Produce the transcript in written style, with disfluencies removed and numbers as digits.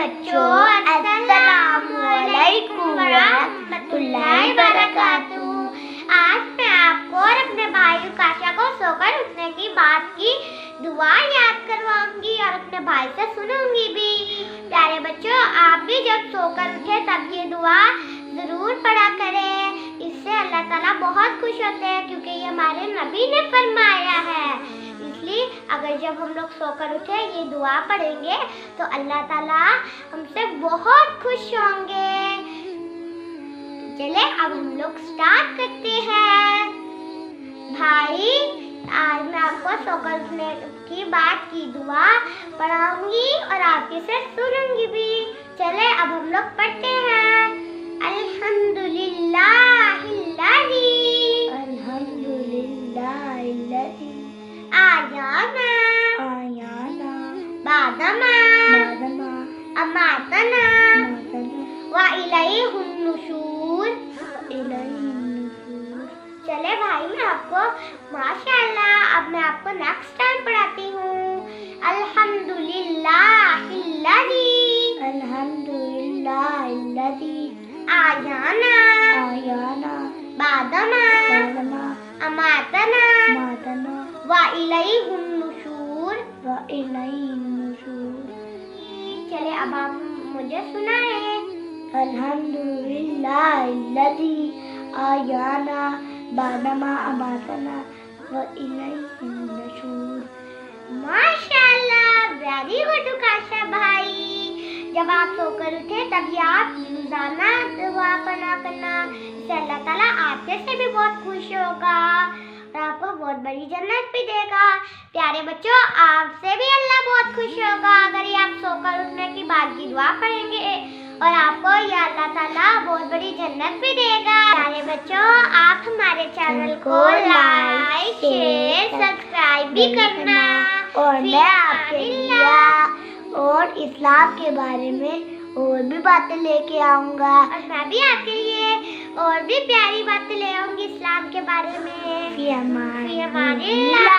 बच्चों, अस्सलामुअलैकुम वरहमतुल्लाहि वबरकातुहू। आज मैं आपको और अपने भाई काशा को सोकर उठने की बात की दुआ याद करवाऊंगी और अपने भाई से सुनूंगी भी। प्यारे बच्चों, आप भी जब सोकर उठे तब ये दुआ जरूर पढ़ा करें। इससे अल्लाह ताला बहुत खुश होते हैं, क्योंकि ये हमारे नबी ने फरमाया है। इसलिए अगर जब हम लोग सोकर उठे ये दुआ पढ़ेंगे तो अल्लाह ताला हमसे बहुत खुश होंगे। चले अब हम लोग स्टार्ट करते हैं। भाई, आज मैं आपको सोकर उठने की बात की दुआ पढ़ाऊंगी और आपके से सुनूंगी भी। चले अब हम लोग पढ़ते हैं। अल्हम्दुलिल्लाहिल्लज़ी आयाना बादमा अमातना व इलैहिन नुशूर। चले भाई, मैं आपको माशाअल्लाह अब मैं आपको नेक्स्ट टाइम पढ़ाती हूँ। अल्हम्दुलिल्लाहिल्लज़ी आयाना बादमा अमातना व इलैहिन नुशूर। चले अब आप मुझे सुनाए। अल्हम्दुलिल्लाहिल्लज़ी आयाना बादमा अमातना व इलैहिन नुशूर। माशाअल्लाह, वेरी गुड काशा भाई। जब आप सोकर उठे तभी आप रोजाना दुआ पढ़ा करना, इससे अल्लाह ताला आपके से भी बहुत खुश होगा और आपको बहुत बड़ी जन्नत भी देगा। प्यारे बच्चों, आपसे भी अल्लाह बहुत खुश होगा अगर ये आप सोकर उठने की बात की दुआ पढ़ेंगे और आपको ये अल्लाह ताला बहुत बड़ी जन्नत भी देगा। प्यारे बच्चों, आप हमारे चैनल को लाइक शेयर सब्सक्राइब भी करना और मैं आपके लिए और इस्लाम के बारे में और भी बातें लेके आऊँगा। और मैं भी आपके लिए और भी प्यारी बातें ले आऊंगी इस्लाम के बारे में। फी अमानिल्लाह।